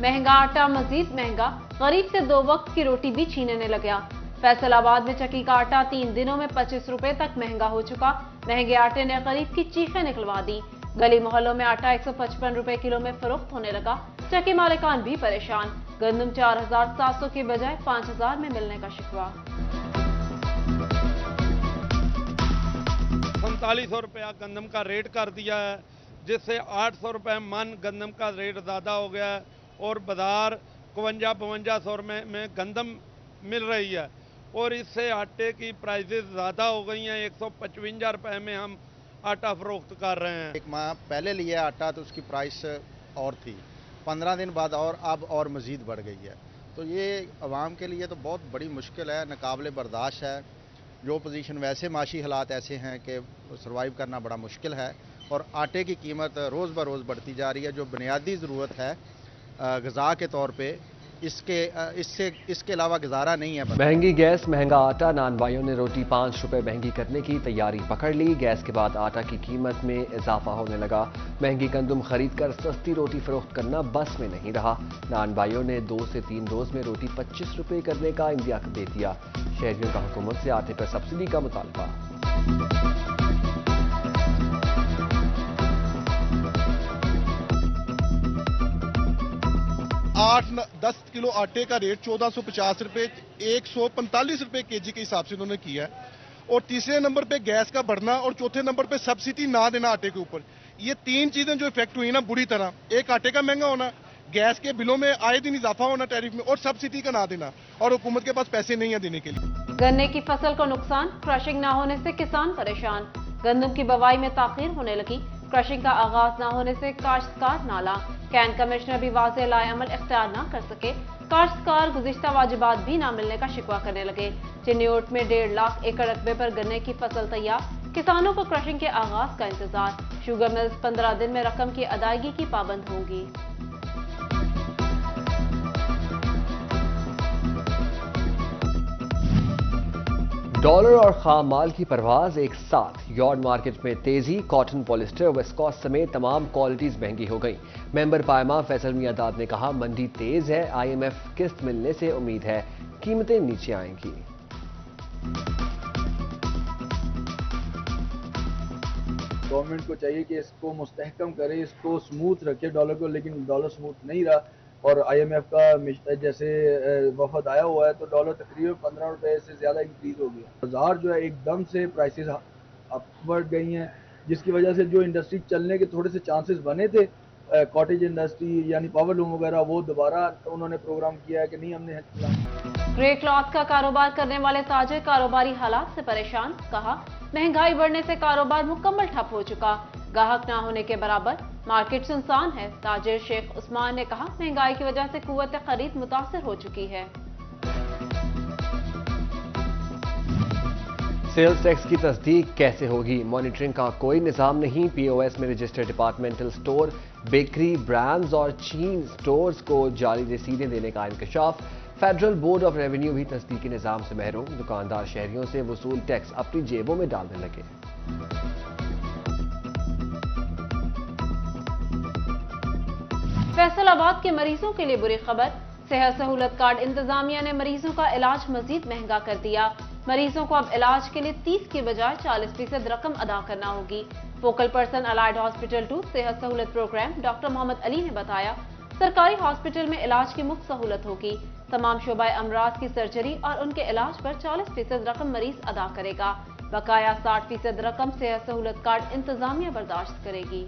महंगा आटा मजीद महंगा, गरीब से 2 वक्त की रोटी भी छीनने लगा। फैसलाबाद में चक्की का आटा 3 दिनों में 25 रुपए तक महंगा हो चुका। महंगे आटे ने गरीब की चीखें निकलवा दी। गली मोहल्लों में आटा 155 रुपए किलो में फरोख्त होने लगा। चक्की मालिकान भी परेशान। गंदम 4700 की बजाय 5000 में मिलने का शिकवा। 4700 रुपया गंदम का रेट कर दिया है, जिससे 800 रुपये मन गंदम का रेट ज़्यादा हो गया है और बाजार 52-5200 में गंदम मिल रही है और इससे आटे की प्राइसेस ज़्यादा हो गई हैं। 155 रुपये में हम आटा फरोख्त कर रहे हैं। एक माह पहले लिया आटा तो उसकी प्राइस और थी, 15 दिन बाद अब और मज़ीद बढ़ गई है। तो ये आवाम के लिए तो बहुत बड़ी मुश्किल है, नाकाबिले बर्दाश्त है। जो पोजीशन वैसे माशी हालात ऐसे हैं कि सर्वाइव करना बड़ा मुश्किल है और आटे की कीमत रोज़ ब रोज़ बढ़ती जा रही है। जो बुनियादी ज़रूरत है ग़िज़ा के तौर पे, इसके अलावा गुजारा नहीं है। महंगी गैस, महंगा आटा, नान भाइयों ने रोटी 5 रुपए महंगी करने की तैयारी पकड़ ली। गैस के बाद आटा की कीमत में इजाफा होने लगा। महंगी गंदम खरीद कर सस्ती रोटी फरोख्त करना बस में नहीं रहा। नान भाइयों ने 2 से 3 रोज में रोटी 25 रुपए करने का इंदिया दे दिया। शहरियों का हुकूमत से आटे पर सब्सिडी का मुतालबा। 8-10 किलो आटे का रेट 1450 रुपए 145 रुपए केजी के हिसाब से उन्होंने किया है। और तीसरे नंबर पे गैस का बढ़ना और चौथे नंबर पे सब्सिडी ना देना आटे के ऊपर। ये 3 चीजें जो इफेक्ट हुई ना बुरी तरह, एक आटे का महंगा होना, गैस के बिलों में आए दिन इजाफा होना टैरिफ में, और सब्सिडी का ना देना, और हुकूमत के पास पैसे नहीं है देने के लिए। गन्ने की फसल को नुकसान, क्रशिंग न होने से किसान परेशान। गंदम की बवाई में ताखीर होने लगी। क्रशिंग का आगाज न होने से काश्तकार नाला। कैन कमिश्नर भी वाज़ेह लाएअमल इख्तियार न कर सके। काश्तकार गुज़िश्ता वाजिबात भी न मिलने का शिकवा करने लगे। चिन्योट में 1.5 लाख एकड़ रकबे पर गन्ने की फसल तैयार। किसानों को क्रशिंग के आगाज का इंतजार। शुगर मिल्स 15 दिन में रकम की अदायगी की पाबंद होंगी। डॉलर और खाम माल की परवाज एक साथ। यार्ड मार्केट में तेजी। कॉटन, पॉलिस्टर, विस्कॉस समेत तमाम क्वालिटीज महंगी हो गई। मेंबर पायमा फैसल मियादाद ने कहा, मंडी तेज है, IMF किस्त मिलने से उम्मीद है कीमतें नीचे आएंगी। गवर्नमेंट को चाहिए कि इसको मुस्तहकम करे, इसको स्मूथ रखे डॉलर को, लेकिन डॉलर स्मूथ नहीं रहा और IMF का जैसे वफद आया हुआ है तो डॉलर तकरीबन 15 रुपए से ज़्यादा इंक्रीज हो गया। बाजार जो है एकदम से प्राइसेस अपवर्ड गई हैं, जिसकी वजह से जो इंडस्ट्री चलने के थोड़े से चांसेस बने थे, कॉटेज इंडस्ट्री यानी पावर लूम वगैरह, वो दोबारा उन्होंने प्रोग्राम किया है कि नहीं हमने। ग्रे क्लॉथ का कारोबार करने वाले ताजिर कारोबारी हालात से परेशान। कहा, महंगाई बढ़ने से कारोबार मुकम्मल ठप हो चुका, गाहक ना होने के बराबर, मार्केट सुनसान है। ताजिर शेख उस्मान ने कहा, महंगाई की वजह से कुव्वत खरीद मुतासर हो चुकी है। सेल्स टैक्स की तस्दीक कैसे होगी? मॉनिटरिंग का कोई निज़ाम नहीं। POS में registered departmental store, bakery, brands और चीन स्टोर्स को जाली रसीदें देने का इंकशाफ। फेडरल बोर्ड ऑफ रेवेन्यू भी तस्दीकी निज़ाम से महरूम। दुकानदार शहरियों से वसूल टैक्स अपनी जेबों में डालने लगे। फैसलाबाद के मरीजों के लिए बुरी खबर। सेहत सहूलत कार्ड इंतजामिया ने मरीजों का इलाज मजीद महंगा कर दिया। मरीजों को अब इलाज के लिए 30 की बजाय 40% रकम अदा करना होगी। फोकल पर्सन अलाइड हॉस्पिटल 2 सेहत सहूलत प्रोग्राम डॉक्टर मोहम्मद अली ने बताया, सरकारी हॉस्पिटल में इलाज की मुफ्त सहूलत होगी। तमाम शोबाए अमराज की सर्जरी और उनके इलाज पर 40% रकम मरीज अदा करेगा। बकाया 60% रकम सेहत सहूलत कार्ड इंतजामिया बर्दाश्त करेगी।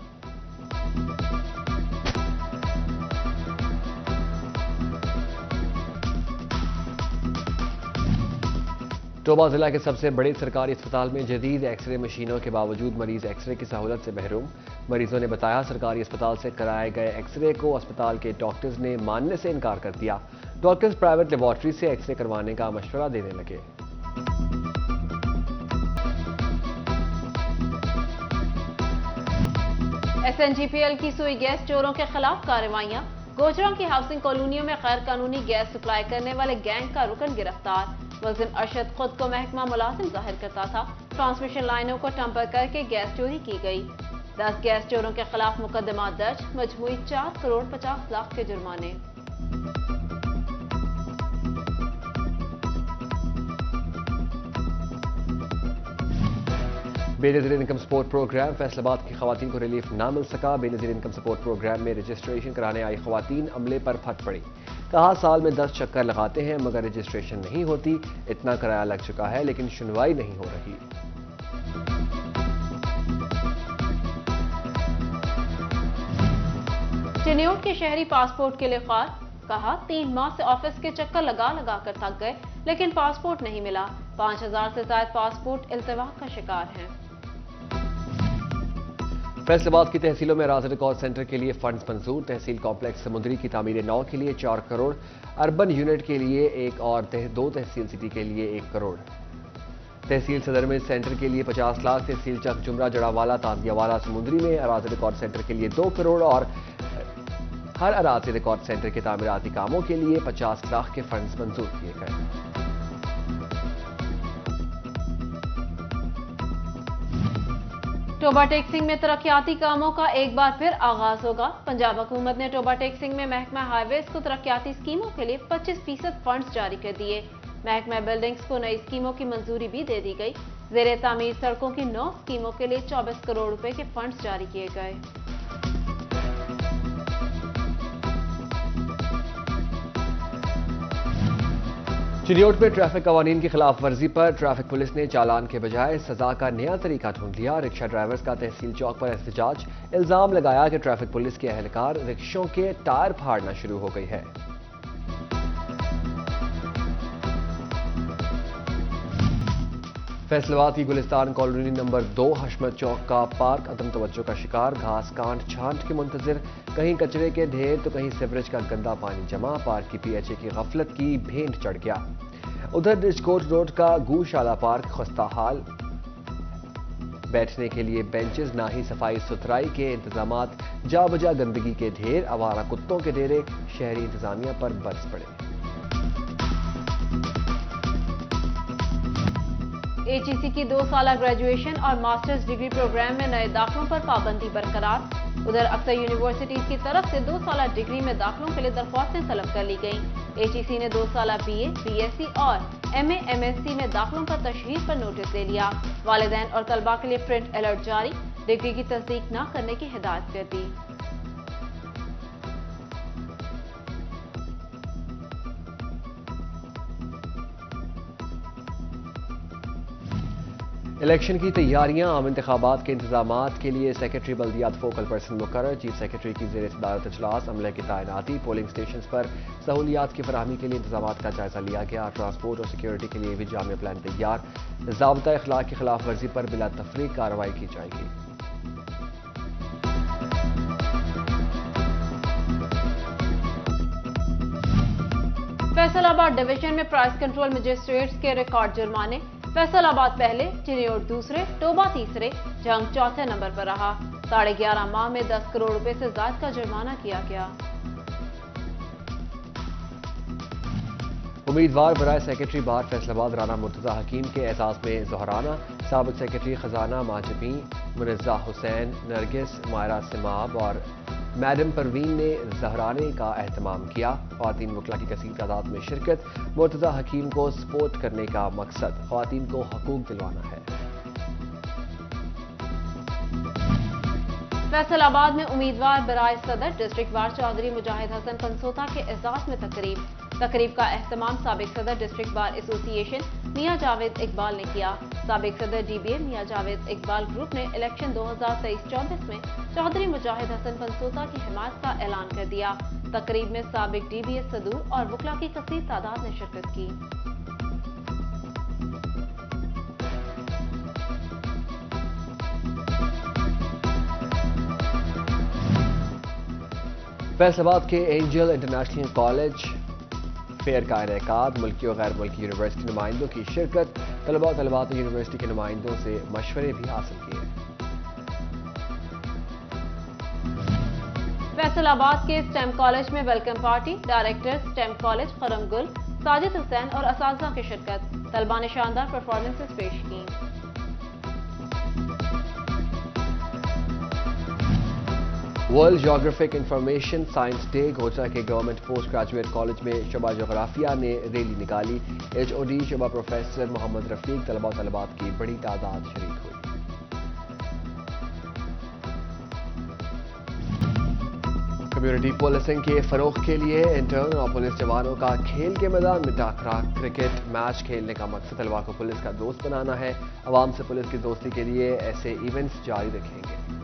टोबा जिला के सबसे बड़े सरकारी अस्पताल में जदीद एक्सरे मशीनों के बावजूद मरीज एक्सरे की सहूलत से महरूम। मरीजों ने बताया, सरकारी अस्पताल से कराए गए एक्सरे को अस्पताल के डॉक्टर्स ने मानने से इनकार कर दिया। डॉक्टर्स प्राइवेट लेबॉर्ट्री से एक्सरे करवाने का मशवरा देने लगे। SNGPL की सुई गैस चोरों के खिलाफ कार्रवाइयां। गोजरा की हाउसिंग कॉलोनियों में गैर कानूनी गैस सप्लाई करने वाले गैंग का रुकन गिरफ्तार। मुलजिम अरशद खुद को महकमा मुलाजिम जाहिर करता था। ट्रांसमिशन लाइनों को टंपर करके गैस चोरी की गई। 10 गैस चोरों के खिलाफ मुकदमा दर्ज। मजमूई 4 करोड़ 50 लाख के जुर्माने। Benazir income support programme Faisalabad की खवातीन को रिलीफ ना मिल सका। बेनजीर इनकम सपोर्ट प्रोग्राम में रजिस्ट्रेशन कराने आई खवातीन अमले पर फट पड़ी। कहा साल में 10 चक्कर लगाते हैं मगर रजिस्ट्रेशन नहीं होती। इतना किराया लग चुका है लेकिन सुनवाई नहीं हो रही। चिन्योट के शहरी पासपोर्ट के लिए ख्वार। कहा 3 माह से ऑफिस के चक्कर लगा लगा कर थक गए लेकिन पासपोर्ट नहीं मिला। 5000 से ज्यादा पासपोर्ट इल्तवा का शिकार हैं। फैसलाबाद की तहसीलों में राज रिकॉर्ड सेंटर के लिए फंड्स मंजूर। तहसील कॉम्प्लेक्स समुद्री की तामीर 9 के लिए 4 करोड़, अर्बन यूनिट के लिए 1 और 2 तहसील सिटी के लिए 1 करोड़। तहसील सदर में सेंटर के लिए 50 लाख, तहसील चक जुमरा जड़ावाला तांदियावाला समुद्री में अराजी रिकॉर्ड सेंटर के लिए 2 करोड़ और हर अराजी रिकॉर्ड सेंटर के तामीराती कामों के लिए 50 लाख के फंड्स मंजूर किए गए। टोबा टेक्सिंग में तरक्याती कामों का एक बार फिर आगाज होगा। पंजाब हुकूमत ने टोबा टेक्सिंग में महकमा हाईवेज को तरक्याती स्कीमों के लिए 25% फंड्स जारी कर दिए। महकमा बिल्डिंग्स को नई स्कीमों की मंजूरी भी दे दी गई। ज़ेरे तामीर सड़कों की 9 स्कीमों के लिए 24 करोड़ रुपए के फंड्स जारी किए गए। चिन्योट में ट्रैफिक कवानीन की खिलाफ वर्जी पर ट्रैफिक पुलिस ने चालान के बजाय सजा का नया तरीका ढूंढ लिया। रिक्शा ड्राइवर्स का तहसील चौक पर एहतजाज। इल्जाम लगाया कि ट्रैफिक पुलिस के एहलकार रिक्शों के टायर फाड़ना शुरू हो गई है। फैसलाबाद की गुलिस्तान कॉलोनी नंबर 2 हशमत चौक का पार्क अदम तवज्जो का शिकार। घास कांट छांट के मुंतजिर, कहीं कचरे के ढेर तो कहीं सीवरेज का गंदा पानी जमा। पार्क की पीएचए की गफलत की भेंट चढ़ गया। उधर डिस्कोट रोड का गूशाला पार्क खस्ता हाल। बैठने के लिए बेंचेस, ना ही सफाई सुथराई के इंतजामात, जा बजा गंदगी के ढेर, आवारा कुत्तों के डेरे। शहरी इंतजामिया पर बरस पड़े। एचईसी की 2 साला ग्रेजुएशन और मास्टर्स डिग्री प्रोग्राम में नए दाखिलों पर पाबंदी बरकरार। उधर अक्सर यूनिवर्सिटीज की तरफ से 2 साला डिग्री में दाखिलों के लिए दरख्वास्तें तलब कर ली गईं। एचईसी ने 2 साला बीए, बीएससी और एमए, एमएससी में दाखिलों का तशहीर पर नोटिस दे लिया। वालिदैन और तलबा के लिए प्रिंट अलर्ट जारी। डिग्री की तस्दीक न करने की हिदायत कर दी। इलेक्शन की तैयारियां, आम इंतखाबात के इंतजामात के लिए सेक्रेटरी बल्दियात फोकल पर्सन मुकर्रर। चीफ सेक्रेटरी की ज़ेर सदारत इजलास। अमले की तैनाती। पोलिंग स्टेशन पर सहूलियात की फराहमी के लिए इंतजामात का जायजा लिया गया। ट्रांसपोर्ट और सिक्योरिटी के लिए भी जामिया प्लान तैयार। ज़ाब्ता इखलाक की खिलाफ वर्जी पर बिला तफरीक कार्रवाई की जाएगी। फैसलाबाद डिवीजन में प्राइस कंट्रोल मजिस्ट्रेट्स के रिकॉर्ड जुर्माने। फैसलाबाद पहले, चिन्योट दूसरे, टोबा तीसरे, जंग चौथे नंबर पर रहा। 11.5 माह में 10 करोड़ रुपए से ज्यादा का जुर्माना किया गया। उम्मीदवार बराए सेक्रेटरी बार फैसलाबाद राना मुर्तजा हकीम के एजाज में ज़ोहराना। साबिक सेक्रेटरी खजाना माजबी, मुनज़्ज़ा हुसैन, नरगिस, मायरा सिमाब और मैडम परवीन ने ज़हराने का एहतमाम किया। ख़वातीन वकला की कसीर तादाद में शिरकत। मुर्तज़ा हकीम को सपोर्ट करने का मकसद ख़वातीन को हकूक दिलवाना है। फैसलाबाद में उम्मीदवार बराए सदर डिस्ट्रिक्ट वार चौधरी मुजाहिद हसन पंसोता के एजाज में तकरीब का एहतमाम साबिक सदर डिस्ट्रिक्ट बार एसोसिएशन मियां जावेद इकबाल ने किया। साबिक सदर डीबीए मियां जावेद इकबाल ग्रुप ने इलेक्शन 2023-24 में चौधरी मुजाहिद हसन पंसोता की हिमायत का ऐलान कर दिया। तकरीब में साबिक डीबीए सदूर और वकला की कसीर तादाद ने शिरकत की। फैसलाबाद के एंजल इंटरनेशनल कॉलेज फेयर का इनेकाद। मुल्की और गैर मुल्की यूनिवर्सिटी नुमाइंदों की शिरकत। तलबात ने यूनिवर्सिटी के नुमाइंदों से मशवरे भी हासिल किए। फैसलाबाद के स्टेम कॉलेज में welcome party. Director STEM college Khurram Gul, Sajid Hussain और असातिज़ा की शिरकत। तलबा ने शानदार परफॉर्मेंसेस पेश की। World geographic information science day गोचरा के गवर्नमेंट पोस्ट ग्रेजुएट कॉलेज में शुबा जोग्राफिया ने रैली निकाली। HOD शुबा प्रोफेसर मोहम्मद रफीक तलबा और तलबात की बड़ी तादाद शरीक हुई। कम्युनिटी पुलिसिंग के फरोग के लिए इंटर्न और पुलिस जवानों का खेल के मैदान में टाकरा। क्रिकेट मैच खेलने का मकसद तलबा को पुलिस का दोस्त बनाना है। अवाम से पुलिस की दोस्ती के लिए ऐसे इवेंट्स जारी रखेंगे।